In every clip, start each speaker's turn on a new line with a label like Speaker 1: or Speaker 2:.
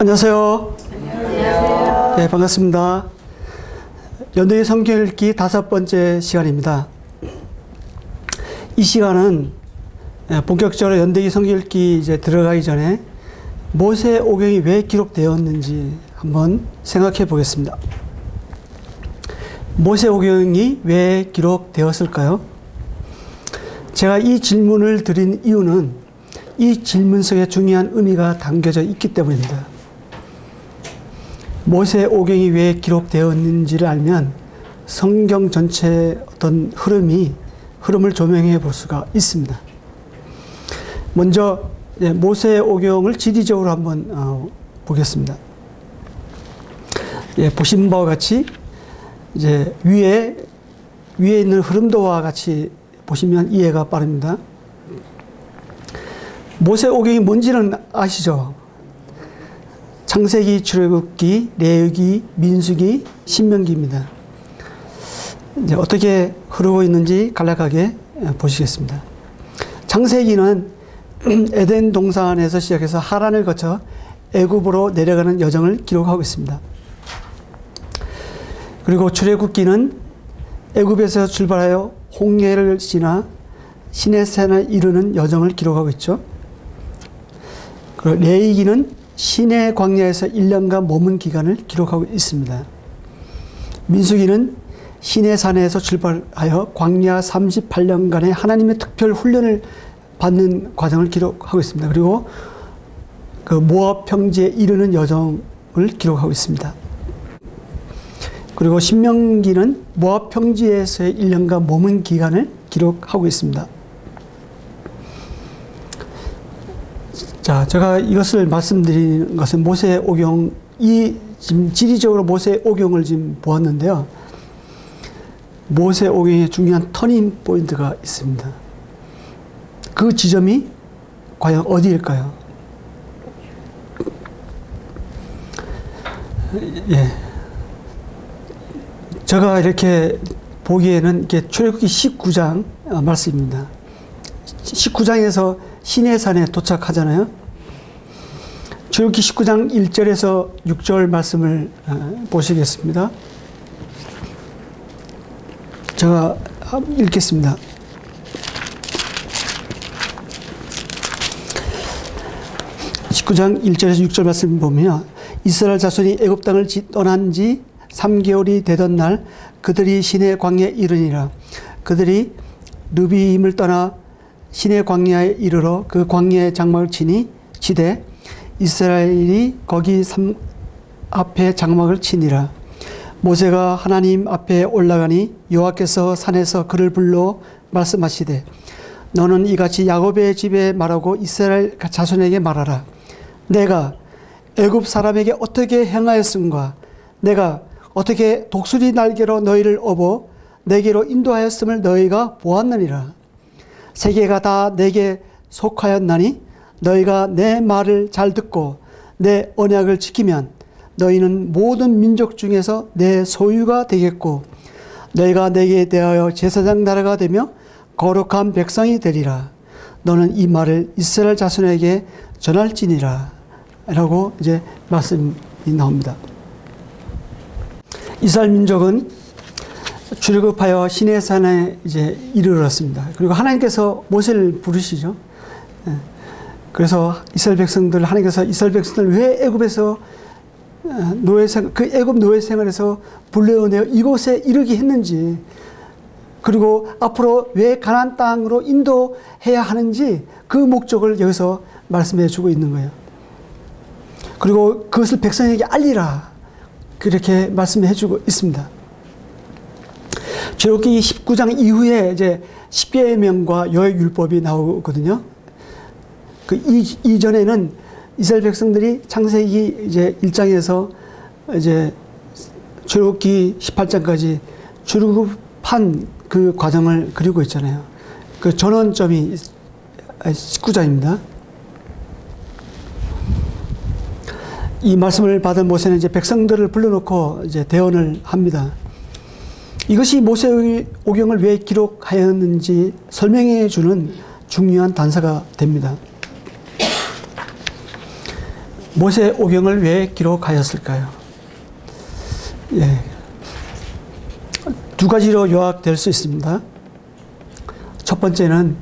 Speaker 1: 안녕하세요.
Speaker 2: 안녕하세요.
Speaker 1: 네, 반갑습니다. 연대기 성경 읽기 5번째 시간입니다. 이 시간은 본격적으로 연대기 성경 읽기 이제 들어가기 전에 모세 오경이 왜 기록되었는지 한번 생각해 보겠습니다. 모세 오경이 왜 기록되었을까요? 제가 이 질문을 드린 이유는 이 질문 속에 중요한 의미가 담겨져 있기 때문입니다. 모세 오경이 왜 기록되었는지를 알면 성경 전체의 어떤 흐름을 조명해 볼 수가 있습니다. 먼저 모세 오경을 지리적으로 한번 보겠습니다. 보신 바와 같이 이제 위에 있는 흐름도와 같이 보시면 이해가 빠릅니다. 모세 오경이 뭔지는 아시죠? 창세기, 출애굽기, 레위기, 민수기, 신명기입니다. 이제 어떻게 흐르고 있는지 간략하게 보시겠습니다. 창세기는 에덴 동산에서 시작해서 하란을 거쳐 애굽으로 내려가는 여정을 기록하고 있습니다. 그리고 출애굽기는 애굽에서 출발하여 홍해를 지나 시내산에 이르는 여정을 기록하고 있죠. 그리고 레위기는 시내 광야에서 1년간 머문 기간을 기록하고 있습니다. 민수기는 시내산에서 출발하여 광야 38년간의 하나님의 특별 훈련을 받는 과정을 기록하고 있습니다. 그리고 그 모압 평지에 이르는 여정을 기록하고 있습니다. 그리고 신명기는 모압 평지에서의 1년간 머문 기간을 기록하고 있습니다. 자, 제가 이것을 말씀드리는 것은 모세 오경, 지금 지리적으로 모세 오경을 지금 보았는데요. 모세 오경의 중요한 터닝 포인트가 있습니다. 그 지점이 과연 어디일까요? 예. 제가 이렇게 보기에는 이게 출애굽기 19장 말씀입니다. 19장에서 시내산에 도착하잖아요. 출애굽기 19장 1절에서 6절 말씀을 보시겠습니다. 제가 읽겠습니다. (19장) 1절에서 6절 말씀 보면 이스라엘 자손이 애굽 땅을 떠난 지 3개월이 되던 날 그들이 시내 광야에 이르니라. 그들이 르비임을 떠나 시내 광야에 이르러 그 광야의 장막을 치되 이스라엘이 거기 앞에 장막을 치니라. 모세가 하나님 앞에 올라가니 여호와께서 산에서 그를 불러 말씀하시되 너는 이같이 야곱의 집에 말하고 이스라엘 자손에게 말하라. 내가 애굽 사람에게 어떻게 행하였음과 내가 어떻게 독수리 날개로 너희를 업어 내게로 인도하였음을 너희가 보았느니라. 세계가 다 내게 속하였나니 너희가 내 말을 잘 듣고 내 언약을 지키면 너희는 모든 민족 중에서 내 소유가 되겠고 너희가 내게 대하여 제사장 나라가 되며 거룩한 백성이 되리라. 너는 이 말을 이스라엘 자손에게 전할지니라. 라고 이제 말씀이 나옵니다. 이스라엘 민족은 출애굽하여 시내산에 이제 이르렀습니다. 그리고 하나님께서 모세를 부르시죠. 그래서 이스라엘 백성들, 하나님께서 이스라엘 백성들 왜 애굽에서 그 애굽 노예 생활에서 불러내어 이곳에 이르게 했는지, 그리고 앞으로 왜 가나안 땅으로 인도해야 하는지 그 목적을 여기서 말씀해 주고 있는 거예요. 그리고 그것을 백성에게 알리라. 그렇게 말씀해 주고 있습니다. 출애굽기 19장 이후에 이제 십계명과 여호와의 율법이 나오거든요. 그 이전에는 이스라엘 백성들이 창세기 이제 1장에서 이제 출애굽기 18장까지 출애굽한 그 과정을 그리고 있잖아요. 그 전원점이 19장입니다. 이 말씀을 받은 모세는 이제 백성들을 불러놓고 이제 대언을 합니다. 이것이 모세 오경을 왜 기록하였는지 설명해 주는 중요한 단서가 됩니다. 모세 오경을 왜 기록하였을까요? 예. 두 가지로 요약될 수 있습니다. 첫 번째는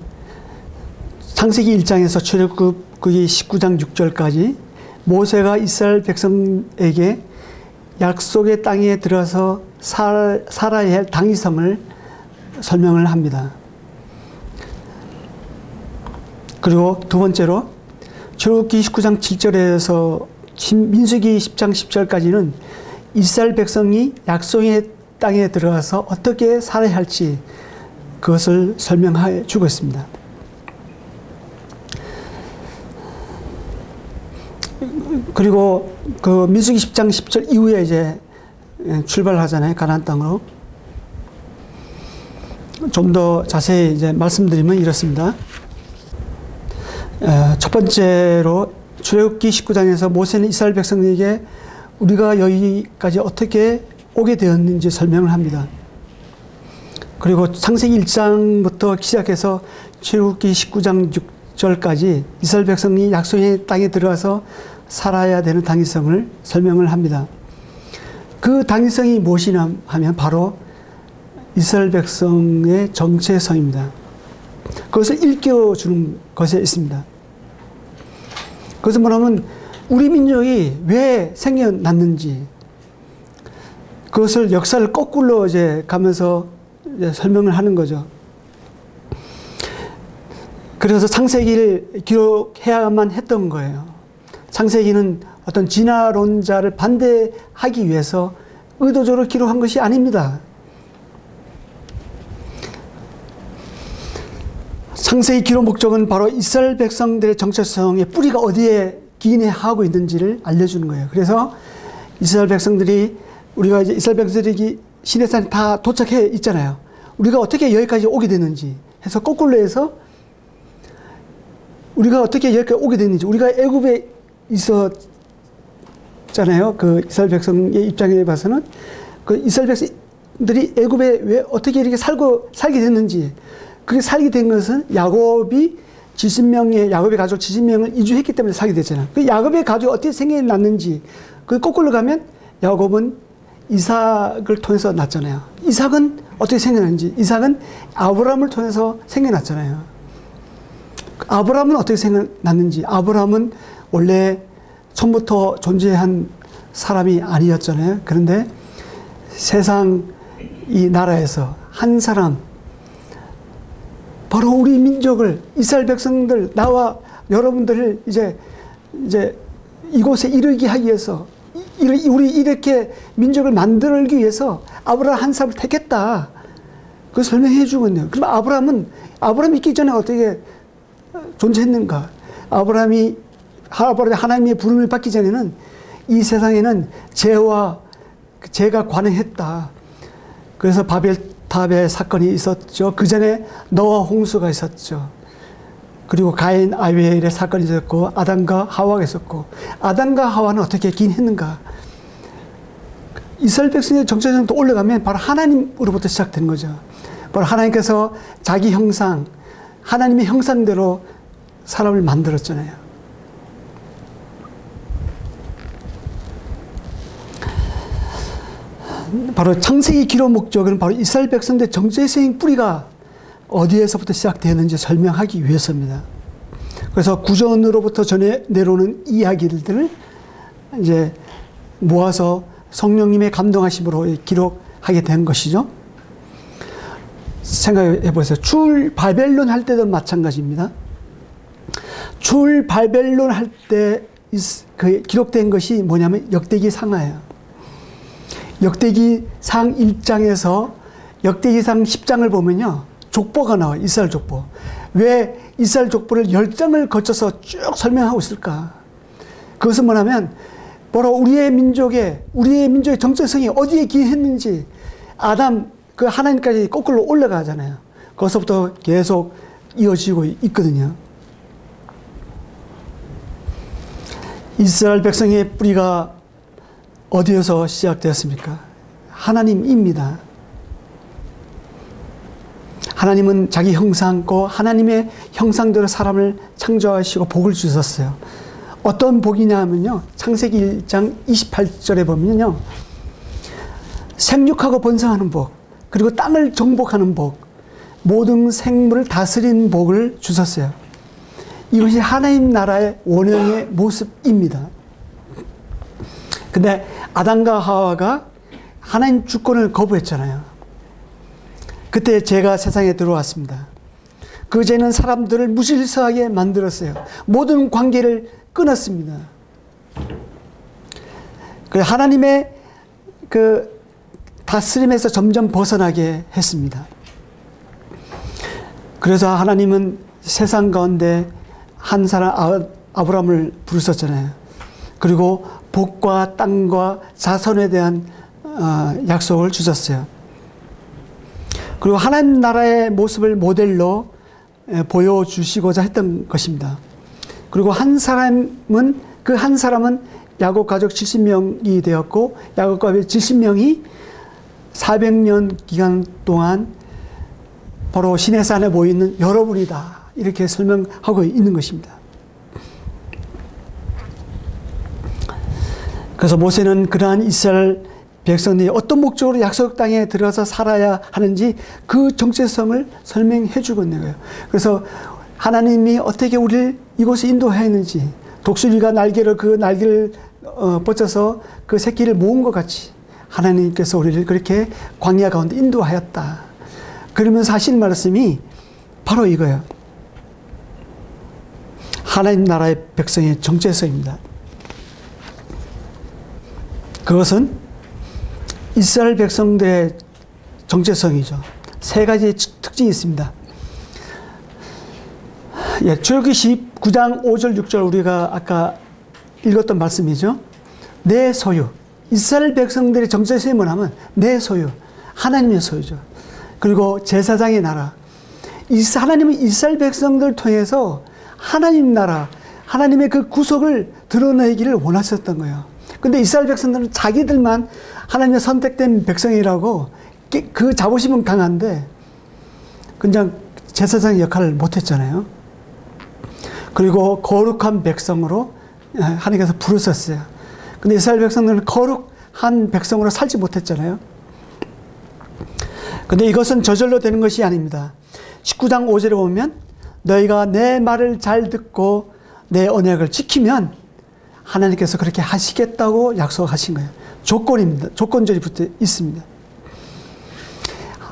Speaker 1: 창세기 1장에서 출애굽기 19장 6절까지 모세가 이스라엘 백성에게 약속의 땅에 들어서 살아야 할 당위성을 설명을 합니다. 그리고 두 번째로 출애굽기 19장 7절에서 민수기 10장 10절까지는 이스라엘 백성이 약속의 땅에 들어가서 어떻게 살아야 할지 그것을 설명해 주고 있습니다. 그리고 그 민수기 10장 10절 이후에 이제 출발하잖아요. 가나안 땅으로. 좀 더 자세히 이제 말씀드리면 이렇습니다. 첫 번째로 출애굽기 19장에서 모세는 이스라엘 백성에게 우리가 여기까지 어떻게 오게 되었는지 설명을 합니다. 그리고 창세기 1장부터 시작해서 출애굽기 19장 6절까지 이스라엘 백성이 약속의 땅에 들어가서 살아야 되는 당위성을 설명을 합니다. 그 당위성이 무엇이냐 하면 바로 이스라엘 백성의 정체성입니다. 그것을 일깨워주는 것에 있습니다. 그것은 뭐냐면 우리 민족이 왜 생겨났는지 그것을 역사를 거꾸로 이제 가면서 이제 설명을 하는 거죠. 그래서 창세기를 기록해야만 했던 거예요. 창세기는 어떤 진화론자를 반대하기 위해서 의도적으로 기록한 것이 아닙니다. 창세기 기록 목적은 바로 이스라엘 백성들의 정체성의 뿌리가 어디에 기인하고 있는지를 알려주는 거예요. 그래서 이스라엘 백성들이 우리가 이제 이스라엘 백성들이 시내산에 다 도착해 있잖아요. 우리가 어떻게 여기까지 오게 됐는지 해서 거꾸로 해서 우리가 어떻게 여기까지 오게 됐는지 우리가 애굽에 있었잖아요. 그 이스라엘 백성의 입장에 봐서는 그 이스라엘 백성들이 애굽에 왜 어떻게 이렇게 살게 됐는지 그게 살게 된 것은 야곱의 가족 70명을 이주했기 때문에 살게 됐잖아요. 그 야곱의 가족이 어떻게 생겨났는지 그 거꾸로 가면 야곱은 이삭을 통해서 났잖아요. 이삭은 어떻게 생겨났는지 이삭은 아브라함을 통해서 생겨났잖아요. 아브라함은 어떻게 생겨났는지 아브라함은 원래 처음부터 존재한 사람이 아니었잖아요. 그런데 세상 이 나라에서 한 사람 바로 우리 민족을 이스라엘 백성들 나와 여러분들을 이제 이곳에 이르게 하기 위해서 우리 이렇게 민족을 만들기 위해서 아브라함 한 사람을 택했다. 그걸 설명해 주거든요. 그럼 아브라함이 있기 전에 어떻게 존재했는가? 아브라함이 하나님의 부름을 받기 전에는 이 세상에는 죄가 관행했다. 그래서 바벨탑의 사건이 있었죠. 그 전에 노아 홍수가 있었죠. 그리고 가인 아벨의 사건이 있었고 아담과 하와가 있었고 아담과 하와는 어떻게 기인했는가? 이스라엘 백성의 정체성도 올라가면 바로 하나님으로부터 시작된 거죠. 바로 하나님께서 자기 형상, 하나님의 형상대로 사람을 만들었잖아요. 바로 창세기 기록 목적은 바로 이스라엘 백성들의 정체성의 뿌리가 어디에서부터 시작되었는지 설명하기 위해서입니다. 그래서 구전으로부터 전해 내려오는 이야기들을 이제 모아서 성령님의 감동하심으로 기록하게 된 것이죠. 생각해 보세요. 출 바벨론 할 때도 마찬가지입니다. 출 바벨론 할 때 그 기록된 것이 뭐냐면 역대기 상하예요. 역대기 상 1장에서 역대기 상 10장을 보면요. 족보가 나와요. 이스라엘 족보. 왜 이스라엘 족보를 10장을 거쳐서 쭉 설명하고 있을까? 그것은 뭐냐면 바로 우리의 민족의 정체성이 어디에 기인했는지 아담 그 하나님까지 거꾸로 올라가잖아요. 거기서부터 계속 이어지고 있거든요. 이스라엘 백성의 뿌리가 어디에서 시작되었습니까? 하나님입니다. 하나님은 자기 형상고 하나님의 형상대로 사람을 창조하시고 복을 주셨어요. 어떤 복이냐 하면요. 창세기 1장 28절에 보면요. 생육하고 번성하는 복, 그리고 땅을 정복하는 복, 모든 생물을 다스리는 복을 주셨어요. 이것이 하나님 나라의 원형의 모습입니다. 근데 아담과 하와가 하나님 주권을 거부했잖아요. 그때 죄가 세상에 들어왔습니다. 그 죄는 사람들을 무질서하게 만들었어요. 모든 관계를 끊었습니다. 하나님의 그 다스림에서 점점 벗어나게 했습니다. 그래서 하나님은 세상 가운데 한 사람 아브라함을 부르셨잖아요. 그리고 복과 땅과 자손에 대한 약속을 주셨어요. 그리고 하나님 나라의 모습을 모델로 보여주시고자 했던 것입니다. 그리고 그 한 사람은 야곱 가족 70명이 되었고, 야곱 가족 70명이 400년 기간 동안 바로 시내산에 모이는 여러분이다. 이렇게 설명하고 있는 것입니다. 그래서 모세는 그러한 이스라엘 백성들이 어떤 목적으로 약속 땅에 들어가서 살아야 하는지 그 정체성을 설명해 주고 있는 거예요. 그래서 하나님이 어떻게 우리를 이곳에 인도했는지, 독수리가 그 날개를 뻗쳐서 그 새끼를 모은 것 같이 하나님께서 우리를 그렇게 광야 가운데 인도하였다. 그러면서 하신 말씀이 바로 이거예요. 하나님 나라의 백성의 정체성입니다. 그것은 이스라엘 백성들의 정체성이죠. 세 가지 특징이 있습니다. 출애굽기 19장 5절 6절 우리가 아까 읽었던 말씀이죠. 내 소유. 이스라엘 백성들의 정체성이 뭐냐면 내 소유. 하나님의 소유죠. 그리고 제사장의 나라. 하나님은 이스라엘 백성들을 통해서 하나님 나라, 하나님의 그 구속을 드러내기를 원하셨던 거예요. 근데 이스라엘 백성들은 자기들만 하나님의 선택된 백성이라고 그 자부심은 강한데 그냥 제사장의 역할을 못했잖아요. 그리고 거룩한 백성으로 하나님께서 부르셨어요. 근데 이스라엘 백성들은 거룩한 백성으로 살지 못했잖아요. 근데 이것은 저절로 되는 것이 아닙니다. 19장 5절에 보면 너희가 내 말을 잘 듣고 내 언약을 지키면 하나님께서 그렇게 하시겠다고 약속하신 거예요. 조건입니다. 조건절이 붙어 있습니다.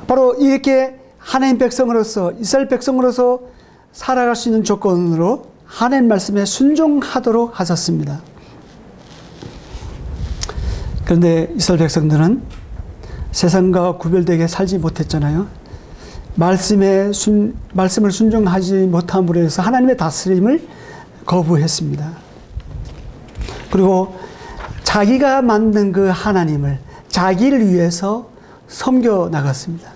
Speaker 1: 바로 이렇게 하나님 백성으로서, 이스라엘 백성으로서 살아갈 수 있는 조건으로 하나님 말씀에 순종하도록 하셨습니다. 그런데 이스라엘 백성들은 세상과 구별되게 살지 못했잖아요. 말씀을 순종하지 못함으로 해서 하나님의 다스림을 거부했습니다. 그리고 자기가 만든 그 하나님을 자기를 위해서 섬겨 나갔습니다.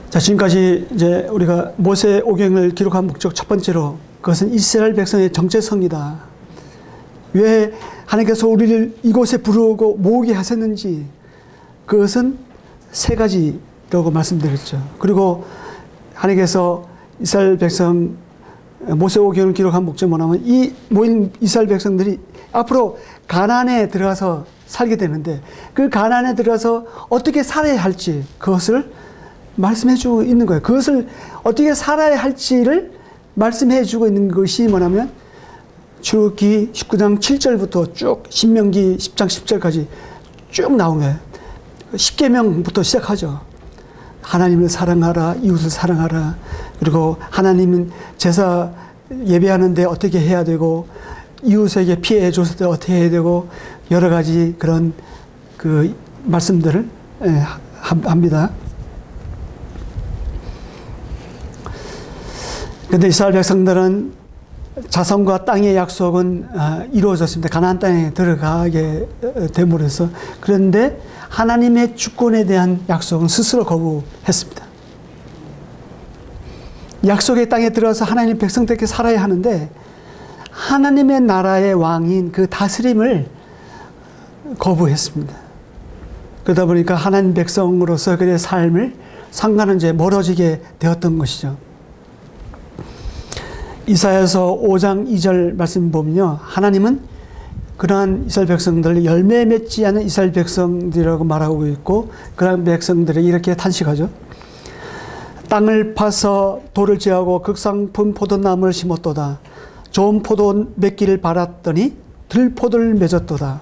Speaker 1: 자, 지금까지 이제 우리가 모세 오경을 기록한 목적 첫 번째로 그것은 이스라엘 백성의 정체성이다. 왜 하나님께서 우리를 이곳에 부르고 모으게 하셨는지 그것은 세 가지라고 말씀드렸죠. 그리고 하나님께서 이스라엘 백성 모세 오경을 기록한 목적이 뭐냐면 이 모인 이스라엘 백성들이 앞으로 가나안에 들어가서 살게 되는데 그 가나안에 들어가서 어떻게 살아야 할지 그것을 말씀해 주고 있는 거예요. 그것을 어떻게 살아야 할지를 말씀해 주고 있는 것이 뭐냐면 출애굽기 19장 7절부터 쭉 신명기 10장 10절까지 쭉 나온 거예요. 10계명부터 시작하죠. 하나님을 사랑하라, 이웃을 사랑하라. 그리고 하나님은 제사 예배하는데 어떻게 해야 되고 이웃에게 피해 줬을 때 어떻게 해야 되고 여러 가지 그런 그 말씀들을 합니다. 그런데 이스라엘 백성들은 자손과 땅의 약속은 이루어졌습니다. 가나안 땅에 들어가게 됨으로 해서. 그런데 하나님의 주권에 대한 약속은 스스로 거부했습니다. 약속의 땅에 들어가서 하나님 백성들께 살아야 하는데 하나님의 나라의 왕인 그 다스림을 거부했습니다. 그러다 보니까 하나님 백성으로서 그의 삶을 상관은 이제 멀어지게 되었던 것이죠. 이사야서 5장 2절 말씀 보면요, 하나님은 그러한 이스라엘 백성들, 열매 맺지 않은 이스라엘 백성들이라고 말하고 있고, 그러한 백성들에게 이렇게 탄식하죠. 땅을 파서 돌을 제하고 극상품 포도나무를 심었도다. 좋은 포도 맺기를 바랐더니 들포도를 맺었도다.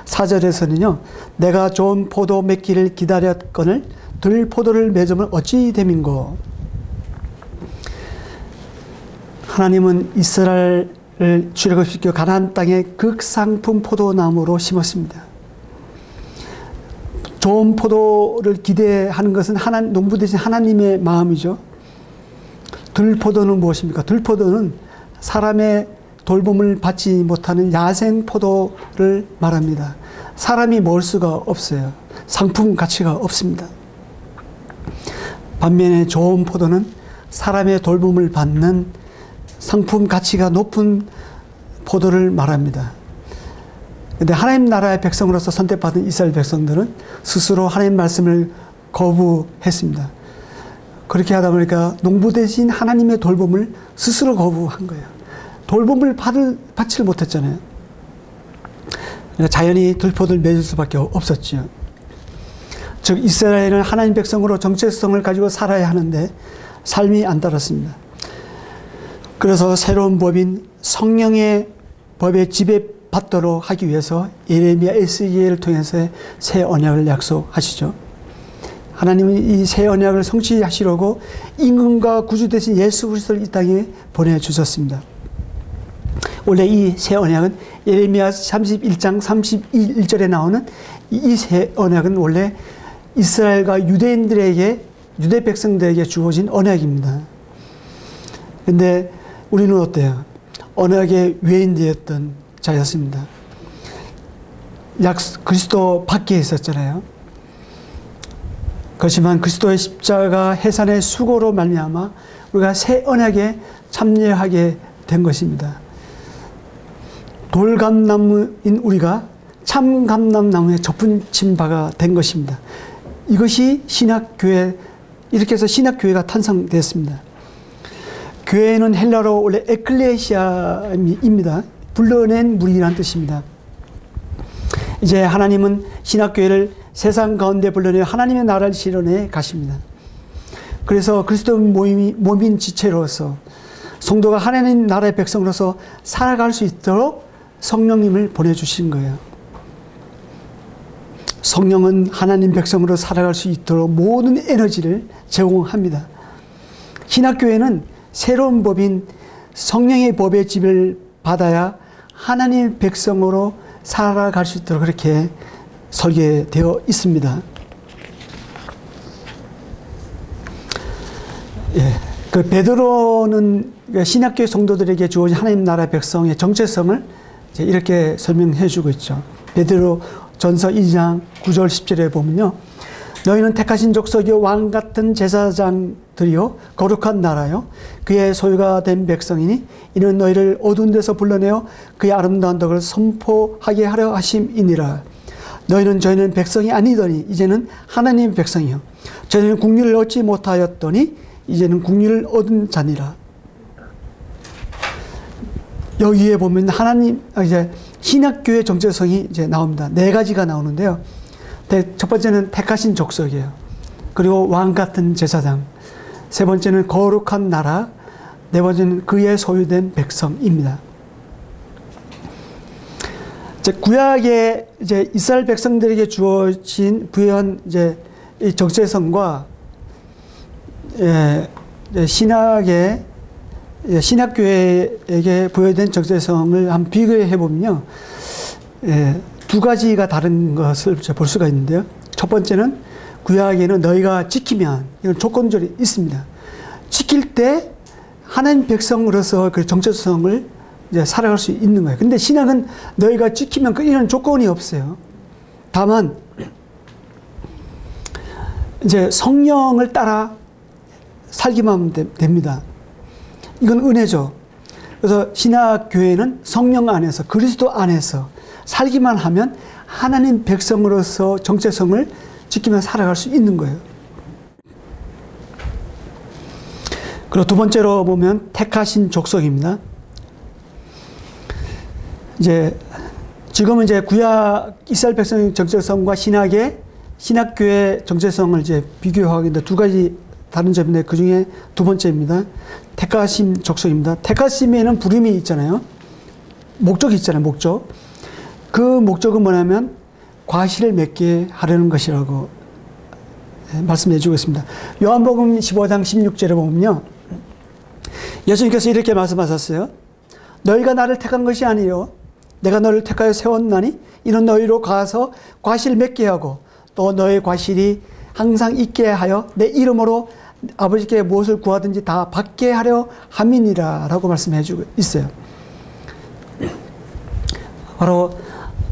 Speaker 1: 4절에서는요, 내가 좋은 포도 맺기를 기다렸거늘 들포도를 맺으면 어찌 됨인고. 하나님은 이스라엘을 출애굽시켜 가나안 땅에 극상품 포도나무로 심었습니다. 좋은 포도를 기대하는 것은 농부 대신 하나님의 마음이죠. 들포도는 무엇입니까? 들포도는 사람의 돌봄을 받지 못하는 야생 포도를 말합니다. 사람이 먹을 수가 없어요. 상품 가치가 없습니다. 반면에 좋은 포도는 사람의 돌봄을 받는 상품 가치가 높은 포도를 말합니다. 그런데 하나님 나라의 백성으로서 선택받은 이스라엘 백성들은 스스로 하나님 말씀을 거부했습니다. 그렇게 하다 보니까 농부 대신 하나님의 돌봄을 스스로 거부한 거예요. 돌봄을 받지를 못했잖아요. 그러니까 자연히 들포도를 맺을 수밖에 없었죠. 즉 이스라엘은 하나님 백성으로 정체성을 가지고 살아야 하는데 삶이 안 따랐습니다. 그래서 새로운 법인 성령의 법에 지배받도록 하기 위해서 예레미야 에스겔을 통해서 새 언약을 약속하시죠. 하나님은 이 새 언약을 성취하시려고 임금과 구주 대신 예수 그리스도를 이 땅에 보내주셨습니다. 원래 이 새 언약은 예레미야 31장 31절에 나오는 이 새 언약은 원래 이스라엘과 유대인들에게, 유대 백성들에게 주어진 언약입니다. 그런데 우리는 어때요? 언약의 외인되었던 자였습니다. 그리스도 밖에 있었잖아요. 그렇지만 그리스도의 십자가 해산의 수고로 말미암아 우리가 새 언약에 참여하게 된 것입니다. 돌감나무인 우리가 참감람나무에 접붙인 바가 된 것입니다. 이것이 신약교회, 이렇게 해서 신약교회가 탄생됐습니다. 교회는 헬라어로 원래 에클레시아입니다. 불러낸 무리라는 뜻입니다. 이제 하나님은 신약교회를 세상 가운데 불러내 하나님의 나라를 실현해 가십니다. 그래서 그리스도 몸인 지체로서 성도가 하나님 나라의 백성으로서 살아갈 수 있도록 성령님을 보내주신 거예요. 성령은 하나님 백성으로 살아갈 수 있도록 모든 에너지를 제공합니다. 신약교회는 새로운 법인 성령의 법의 집을 받아야 하나님 백성으로 살아갈 수 있도록 그렇게 설계되어 있습니다. 예, 그 베드로는 신약교회 성도들에게 주어진 하나님 나라 백성의 정체성을 이렇게 설명해 주고 있죠. 베드로 전서 2장 9절 10절에 보면요, 너희는 택하신 족속이요 왕 같은 제사장들이요 거룩한 나라요 그의 소유가 된 백성이니 이는 너희를 어두운 데서 불러내어 그의 아름다운 덕을 선포하게 하려 하심이니라. 너희는 저희는 백성이 아니더니 이제는 하나님의 백성이요 저희는 국률을 얻지 못하였더니 이제는 국률을 얻은 자니라. 여기에 보면 하나님 이제 신약교회 정체성이 이제 나옵니다. 4가지가 나오는데요. 첫 번째는 택하신 족속이에요. 그리고 왕 같은 제사장. 세 번째는 거룩한 나라. 네 번째는 그의 소유된 백성입니다. 이제 구약의 이제 이스라엘 백성들에게 주어진 부여한 이제 이 정체성과 신약교회에게 부여된 정체성을 한번 비교해 보면요, 2가지가 다른 것을 볼 수가 있는데요. 첫 번째는 구약에는 너희가 지키면, 이건 조건절이 있습니다. 지킬 때 하나님 백성으로서 그 정체성을 이제 살아갈 수 있는 거예요. 근데 신약은 너희가 지키면 이런 조건이 없어요. 다만 이제 성령을 따라 살기만 하면 됩니다. 이건 은혜죠. 그래서 신약교회는 성령 안에서, 그리스도 안에서 살기만 하면 하나님 백성으로서 정체성을 지키며 살아갈 수 있는 거예요. 그리고 두 번째로 보면 택하신 족속입니다. 이제 지금은 이제 구약 이스라엘 백성의 정체성과 신약교회 정체성을 이제 비교하는데 두 가지 다른 점인데 그 중에 두 번째입니다. 택하심 족속입니다. 택하심에는 부름이 있잖아요. 목적이 있잖아요. 목적. 그 목적은 뭐냐면 과실을 맺게 하려는 것이라고 말씀해 주고 있습니다. 요한복음 15장 16절에 보면요. 예수님께서 이렇게 말씀하셨어요. 너희가 나를 택한 것이 아니요 내가 너를 택하여 세웠나니 이는 너희로 가서 과실을 맺게 하고 또 너의 과실이 항상 있게 하여 내 이름으로 아버지께 무엇을 구하든지 다 받게 하려 함이니라 라고 말씀해 주고 있어요. 바로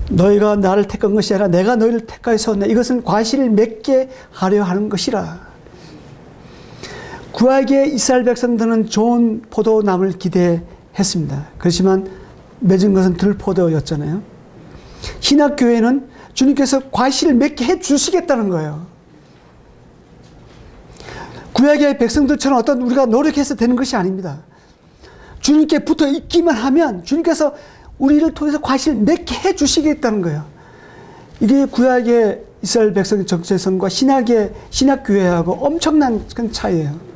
Speaker 1: 너희가 나를 택한 것이 아니라 내가 너희를 택하여 세웠네. 이것은 과실을 맺게 하려 하는 것이라. 구약의 이스라엘 백성들은 좋은 포도나무를 기대했습니다. 그렇지만 맺은 것은 들포도였잖아요. 신약교회는 주님께서 과실을 맺게 해주시겠다는 거예요. 구약의 백성들처럼 어떤 우리가 노력해서 되는 것이 아닙니다. 주님께 붙어 있기만 하면 주님께서 우리를 통해서 과실을 맺게 해주시겠다는 거예요. 이게 구약의 이스라엘 백성의 정체성과 신약교회하고 엄청난 큰 차이예요.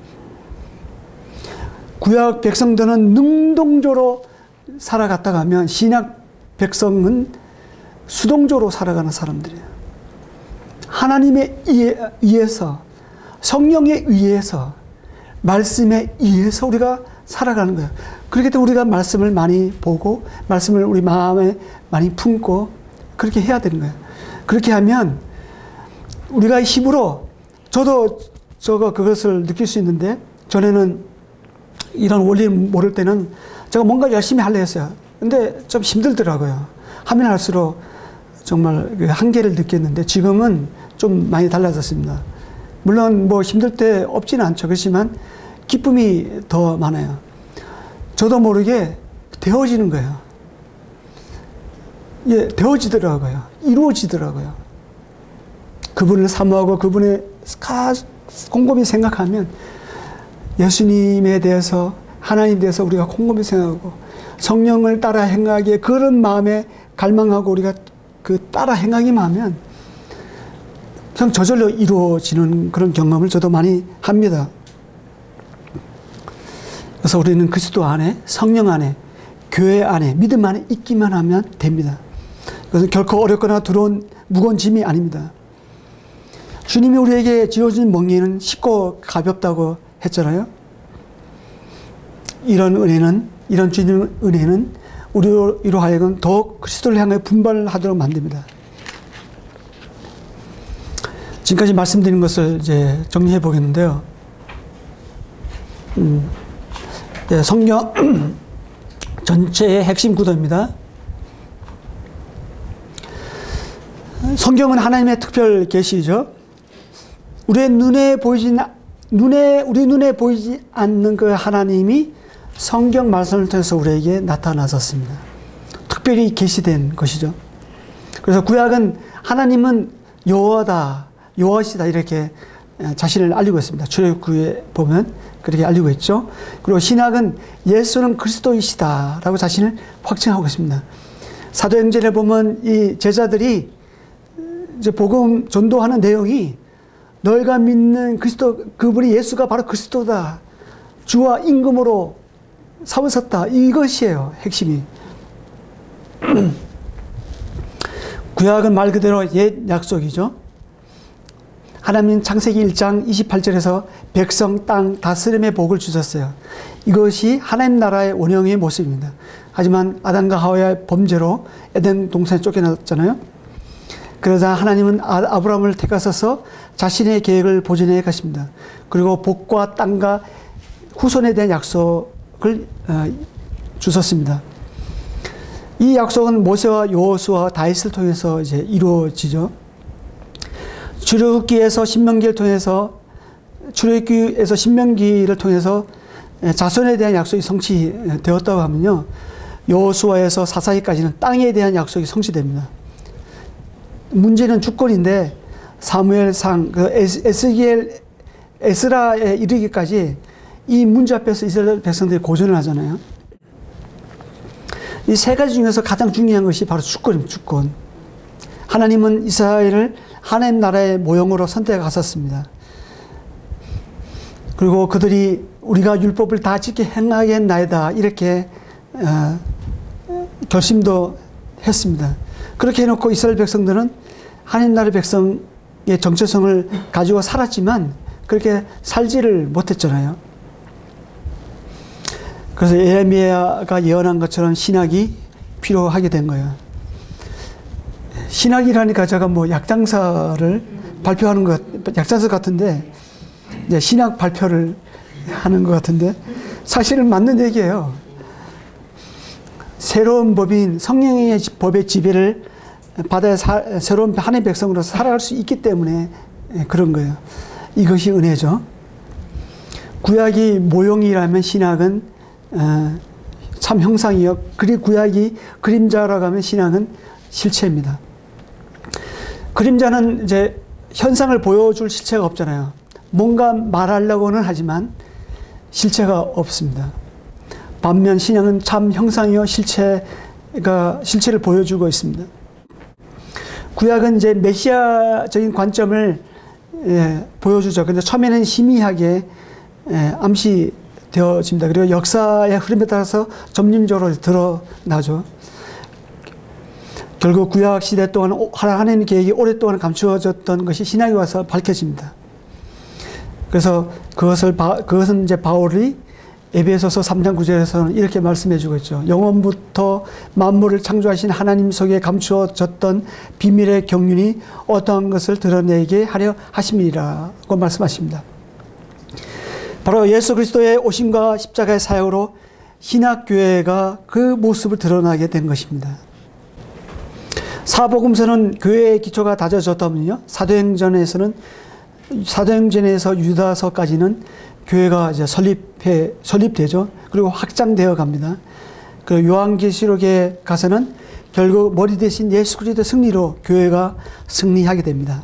Speaker 1: 구약 백성들은 능동적으로 살아갔다가 하면 신약 백성은 수동적으로 살아가는 사람들이에요. 하나님에 의해서 성령에 의해서 말씀에 의해서 우리가 살아가는 거예요. 그렇기 때문에 우리가 말씀을 많이 보고 말씀을 우리 마음에 많이 품고 그렇게 해야 되는 거예요. 그렇게 하면 우리가 힘으로 저도 그것을 느낄 수 있는데 전에는 이런 원리를 모를 때는 제가 뭔가 열심히 하려 했어요. 근데 좀 힘들더라고요. 하면 할수록 정말 그 한계를 느꼈는데 지금은 좀 많이 달라졌습니다. 물론 뭐 힘들 때 없지는 않죠. 그렇지만 기쁨이 더 많아요. 저도 모르게 되어지는 거예요. 예, 되어지더라고요. 이루어지더라고요. 그분을 사모하고 그분의 곰곰이 생각하면 예수님에 대해서 하나님에 대해서 우리가 곰곰이 생각하고 성령을 따라 행하기에 그런 마음에 갈망하고 우리가 그 따라 행하기만 하면 그냥 저절로 이루어지는 그런 경험을 저도 많이 합니다. 그래서 우리는 그리스도 안에 성령 안에 교회 안에 믿음 안에 있기만 하면 됩니다. 그것은 결코 어렵거나 두려운 무거운 짐이 아닙니다. 주님이 우리에게 지어준 멍에는 쉽고 가볍다고 했잖아요. 이런 주님의 은혜는 우리로 하여금 더욱 그리스도를 향해 분발하도록 만듭니다. 지금까지 말씀드린 것을 이제 정리해 보겠는데요. 네, 성경 전체의 핵심 구도입니다. 성경은 하나님의 특별 계시죠. 우리 눈에 보이지 않는 그 하나님이 성경 말씀을 통해서 우리에게 나타나셨습니다. 특별히 계시된 것이죠. 그래서 구약은 하나님은 여호와다, 여호와시다 이렇게 자신을 알리고 있습니다. 출애굽기에 보면 그렇게 알리고 있죠. 그리고 신약은 예수는 그리스도이시다라고 자신을 확증하고 있습니다. 사도행전에 보면 이 제자들이 이제 복음 전도하는 내용이 너희가 믿는 그리스도 그분이 예수가 바로 그리스도다. 주와 임금으로 사오셨다. 이것이에요. 핵심이. 구약은 말 그대로 옛 약속이죠. 하나님 창세기 1장 28절에서 백성 땅 다스림의 복을 주셨어요. 이것이 하나님 나라의 원형의 모습입니다. 하지만 아담과 하와의 범죄로 에덴 동산에 쫓겨났잖아요. 그러자 하나님은 아브라함을 택하셔서 자신의 계획을 보존해 가십니다. 그리고 복과 땅과 후손에 대한 약속을 주셨습니다. 이 약속은 모세와 여호수아 다윗을 통해서 이제 이루어지죠. 출애굽기에서 신명기를 통해서 자손에 대한 약속이 성취되었다고 하면요. 여호수아에서 사사기까지는 땅에 대한 약속이 성취됩니다. 문제는 주권인데 사무엘상 에스라에 이르기까지 이 문제 앞에서 이스라엘 백성들이 고전을 하잖아요. 이 세 가지 중에서 가장 중요한 것이 바로 주권입니다. 주권. 하나님은 이스라엘을 하나님 나라의 모형으로 선택하셨습니다. 그리고 그들이 우리가 율법을 다 지켜 행하겠나이다 이렇게 결심도 했습니다. 그렇게 해놓고 이스라엘 백성들은 하나님 나라의 백성의 정체성을 가지고 살았지만 그렇게 살지를 못했잖아요. 그래서 예레미야가 예언한 것처럼 신학이 필요하게 된 거예요. 신학이라니까 제가 뭐 약장사를 발표하는 것, 약장사 같은데 이제 신학 발표를 하는 것 같은데 사실은 맞는 얘기예요. 새로운 법인 성령의 법의 지배를 받아야 새로운 하나님의 백성으로서 살아갈 수 있기 때문에 그런 거예요. 이것이 은혜죠. 구약이 모형이라면 신학은 참 형상이요. 그리고 구약이 그림자라고 하면 신학은 실체입니다. 그림자는 이제 현상을 보여줄 실체가 없잖아요. 뭔가 말하려고는 하지만 실체가 없습니다. 반면 신약은 참 형상이요 실체를 보여주고 있습니다. 구약은 이제 메시아적인 관점을 보여주죠. 근데 처음에는 희미하게 암시되어집니다. 그리고 역사의 흐름에 따라서 점진적으로 드러나죠. 결국 구약 시대 동안 하나님의 계획이 오랫동안 감추어졌던 것이 신약에 와서 밝혀집니다. 그래서 그것은 이제 바울이 에베소서 3장 9절에서는 이렇게 말씀해 주고 있죠. 영원부터 만물을 창조하신 하나님 속에 감추어졌던 비밀의 경륜이 어떠한 것을 드러내게 하려 하심이라고 말씀하십니다. 바로 예수 그리스도의 오심과 십자가의 사역으로 신학교회가 그 모습을 드러나게 된 것입니다. 사복음서는 교회의 기초가 다져졌다면요. 사도행전에서 유다서까지는 교회가 이제 설립되죠. 그리고 확장되어 갑니다. 그 요한계시록에 가서는 결국 머리 대신 예수 그리스도의 승리로 교회가 승리하게 됩니다.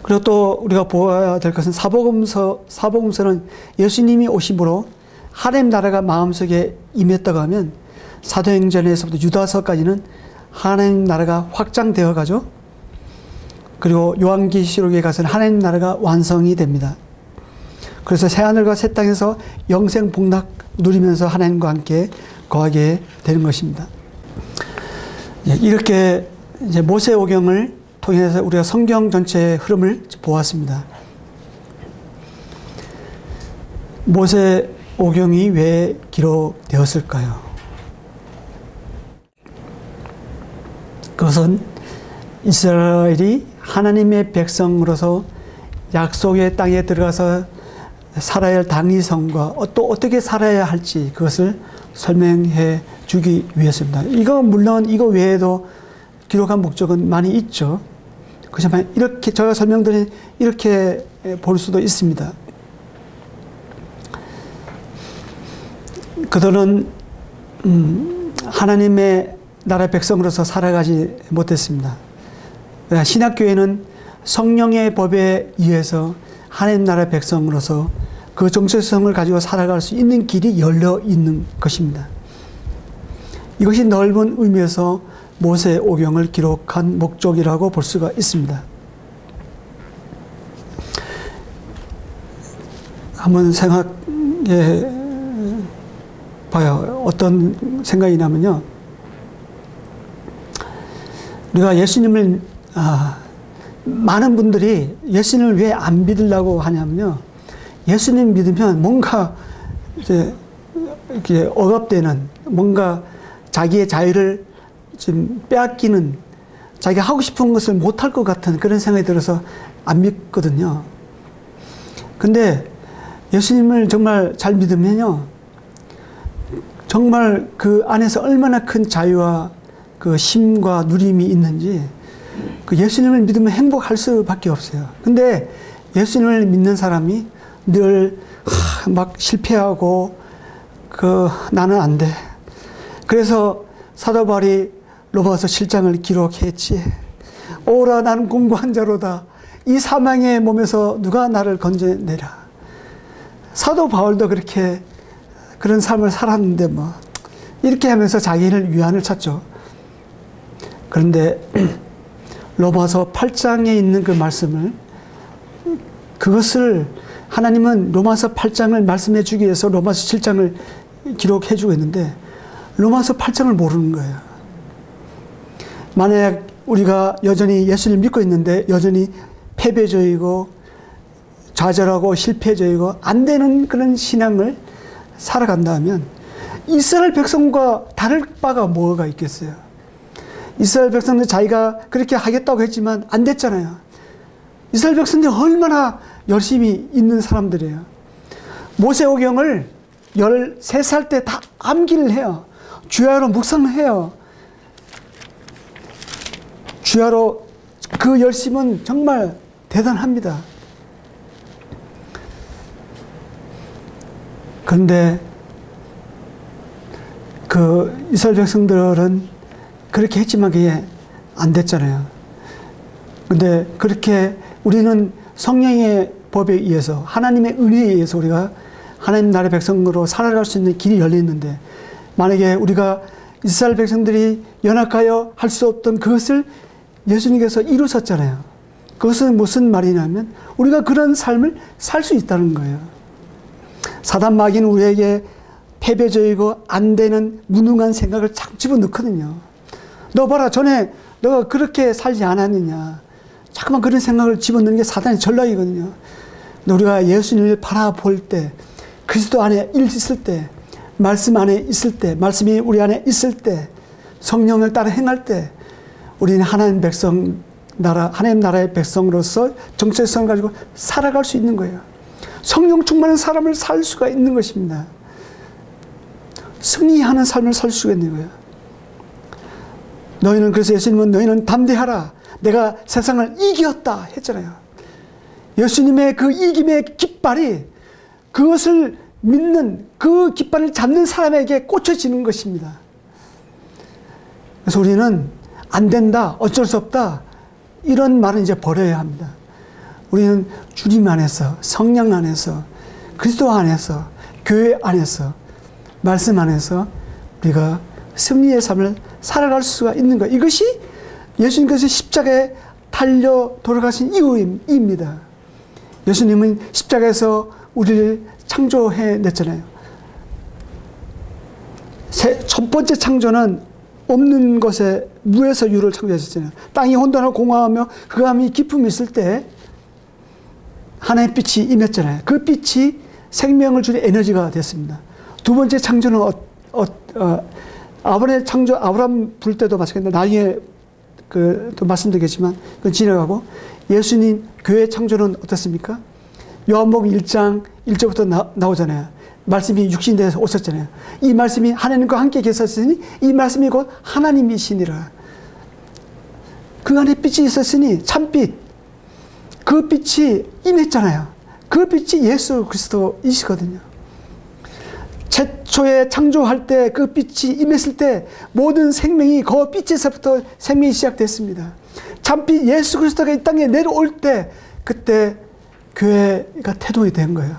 Speaker 1: 그리고 또 우리가 보아야 될 것은 사복음서는 예수님이 오심으로 하나님 나라가 마음속에 임했다고 하면 사도행전에서부터 유다서까지는 하나님 나라가 확장되어 가죠. 그리고 요한계시록에 가서는 하나님 나라가 완성이 됩니다. 그래서 새하늘과 새 땅에서 영생 복락 누리면서 하나님과 함께 거하게 되는 것입니다. 이렇게 이제 모세오경을 통해서 우리가 성경 전체의 흐름을 보았습니다. 모세오경이 왜 기록되었을까요? 그것은 이스라엘이 하나님의 백성으로서 약속의 땅에 들어가서 살아야 할 당위성과 또 어떻게 살아야 할지 그것을 설명해 주기 위해서입니다. 물론 이거 외에도 기록한 목적은 많이 있죠. 그렇지만 이렇게 제가 설명드린 이렇게 볼 수도 있습니다. 그들은 하나님의 나라 백성으로서 살아가지 못했습니다. 신학교회는 성령의 법에 의해서 하나님 나라 백성으로서 그 정체성을 가지고 살아갈 수 있는 길이 열려 있는 것입니다. 이것이 넓은 의미에서 모세오경을 기록한 목적이라고 볼 수가 있습니다. 한번 생각해 봐요. 어떤 생각이 나면요. 우리가 예수님을 많은 분들이 예수님을 왜 안 믿으려고 하냐면요. 예수님 믿으면 뭔가 이제 이렇게 억압되는 뭔가 자기의 자유를 지금 빼앗기는 자기가 하고 싶은 것을 못할 것 같은 그런 생각이 들어서 안 믿거든요. 근데 예수님을 정말 잘 믿으면요. 정말 그 안에서 얼마나 큰 자유와 그 쉼과 누림이 있는지 그 예수님을 믿으면 행복할 수밖에 없어요. 근데 예수님을 믿는 사람이 늘 막 실패하고 나는 안 돼. 그래서 사도 바울이 로마서 7장을 기록했지. 오라 나는 공고한 자로다. 이 사망의 몸에서 누가 나를 건져내라. 사도 바울도 그렇게 그런 삶을 살았는데 뭐 이렇게 하면서 자기를 위안을 찾죠. 그런데 로마서 8장에 있는 그 말씀을, 그것을 하나님은 로마서 8장을 말씀해 주기 위해서 로마서 7장을 기록해 주고 있는데 로마서 8장을 모르는 거예요. 만약 우리가 여전히 예수를 믿고 있는데 여전히 패배적이고 좌절하고 실패적이고 안 되는 그런 신앙을 살아간다면 이스라엘 백성과 다를 바가 뭐가 있겠어요? 이스라엘 백성들 자기가 그렇게 하겠다고 했지만 안 됐잖아요. 이스라엘 백성들 얼마나 열심히 있는 사람들이에요. 모세오경을 13살 때 다 암기를 해요. 주야로 묵상해요. 주야로 그 열심은 정말 대단합니다. 그런데 그 이스라엘 백성들은 그렇게 했지만 그게 안 됐잖아요. 근데 그렇게 우리는 성령의 법에 의해서 하나님의 은혜에 의해서 우리가 하나님 나라의 백성으로 살아갈 수 있는 길이 열렸는데 만약에 우리가 이스라엘 백성들이 연약하여 할 수 없던 그것을 예수님께서 이루셨잖아요. 그것은 무슨 말이냐면 우리가 그런 삶을 살 수 있다는 거예요. 사단 마귀는 우리에게 패배적이고 안 되는 무능한 생각을 자꾸 집어넣거든요. 너 봐라, 전에 너가 그렇게 살지 않았느냐. 자꾸만 그런 생각을 집어넣는 게 사단의 전략이거든요. 우리가 예수님을 바라볼 때, 그리스도 안에 있을 때, 말씀 안에 있을 때, 말씀이 우리 안에 있을 때, 성령을 따라 행할 때 우리는 하나님 하나님 나라의 백성으로서 정체성을 가지고 살아갈 수 있는 거예요. 성령 충만한 사람을 살 수가 있는 것입니다. 승리하는 삶을 살 수가 있는 거예요. 너희는, 그래서 예수님은 너희는 담대하라. 내가 세상을 이겼다 했잖아요. 예수님의 그 이김의 깃발이 그것을 믿는, 그 깃발을 잡는 사람에게 꽂혀지는 것입니다. 그래서 우리는 안 된다, 어쩔 수 없다, 이런 말은 이제 버려야 합니다. 우리는 주님 안에서, 성령 안에서, 그리스도 안에서, 교회 안에서, 말씀 안에서 우리가 승리의 삶을 살아갈 수가 있는 것. 이것이 예수님께서 십자가에 달려 돌아가신 이유입니다. 예수님은 십자가에서 우리를 창조해냈잖아요. 첫 번째 창조는 없는 것에 무에서 유를 창조하셨잖아요. 땅이 혼돈하고 공허하며 흑암이 깊음이 있을 때 하나의 빛이 임했잖아요. 그 빛이 생명을 주는 에너지가 됐습니다. 두 번째 창조는 아브라함의 창조, 아브라함 부를 때도 마찬가지인데 나중에 또 말씀드리겠지만 그건 지나가고, 예수님 교회 창조는 어떻습니까? 요한복음 1장 1절부터 나오잖아요. 말씀이 육신이 되어서 오셨잖아요. 이 말씀이 하나님과 함께 계셨으니 이 말씀이 곧 하나님이시니라. 그 안에 빛이 있었으니 참빛, 그 빛이 임했잖아요. 그 빛이 예수 그리스도이시거든요. 최초에 창조할 때 그 빛이 임했을 때 모든 생명이 그 빛에서부터 생명이 시작됐습니다. 참빛 예수 그리스도가 이 땅에 내려올 때 그때 교회가 태동이 된 거예요.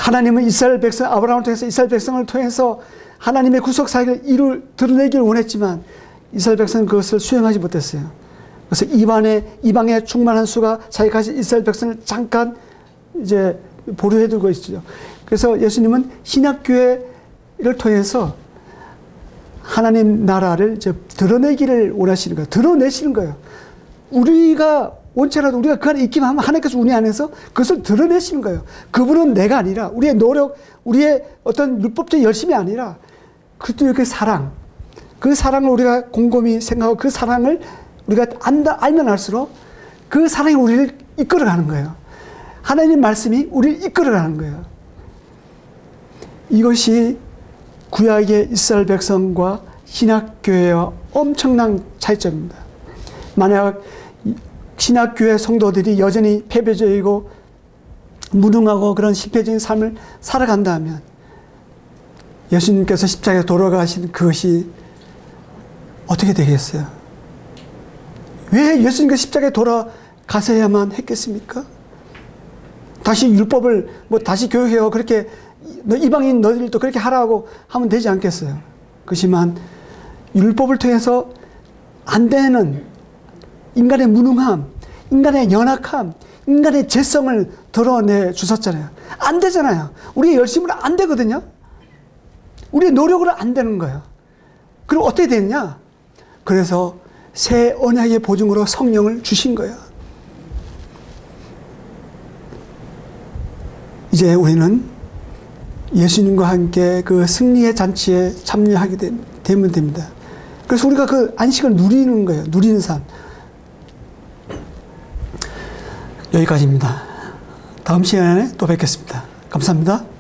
Speaker 1: 하나님은 이스라엘 백성, 아브라함을 통해서 이스라엘 백성을 통해서 하나님의 구속 사역을 드러내기를 원했지만 이스라엘 백성은 그것을 수행하지 못했어요. 그래서 이방의 충만한 수가 자기 가진 이스라엘 백성을 잠깐 이제 보류해 두고 있죠. 그래서 예수님은 신약교회를 통해서 하나님 나라를 이제 드러내기를 원하시는 거예요. 드러내시는 거예요. 우리가 원체라도 우리가 그 안에 있기만 하면 하나님께서 우리 안에서 그것을 드러내시는 거예요. 그분은 내가 아니라 우리의 노력, 우리의 어떤 율법적 열심이 아니라 그리스도의 그 사랑, 그 사랑을 우리가 곰곰이 생각하고 그 사랑을 우리가 알면 알수록 그 사랑이 우리를 이끌어가는 거예요. 하나님 말씀이 우리를 이끌어가는 거예요. 이것이 구약의 이스라엘 백성과 신약교회와 엄청난 차이점입니다. 만약 신약교회 성도들이 여전히 패배적이고 무능하고 그런 실패적인 삶을 살아간다면 예수님께서 십자가에 돌아가신 그것이 어떻게 되겠어요? 왜 예수님께서 십자가에 돌아가셔야만 했겠습니까? 다시 율법을 뭐 다시 교육해요. 그렇게 이방인 너희들도 그렇게 하라고 하면 되지 않겠어요. 그렇지만 율법을 통해서 안 되는 인간의 무능함, 인간의 연약함, 인간의 죄성을 드러내 주셨잖아요. 안 되잖아요. 우리의 열심으로 안 되거든요. 우리의 노력으로 안 되는 거예요. 그럼 어떻게 됐냐? 그래서 새 언약의 보증으로 성령을 주신 거예요. 이제 우리는 예수님과 함께 그 승리의 잔치에 참여하게 되면 됩니다. 그래서 우리가 그 안식을 누리는 거예요. 누리는 삶. 여기까지입니다. 다음 시간에 또 뵙겠습니다. 감사합니다.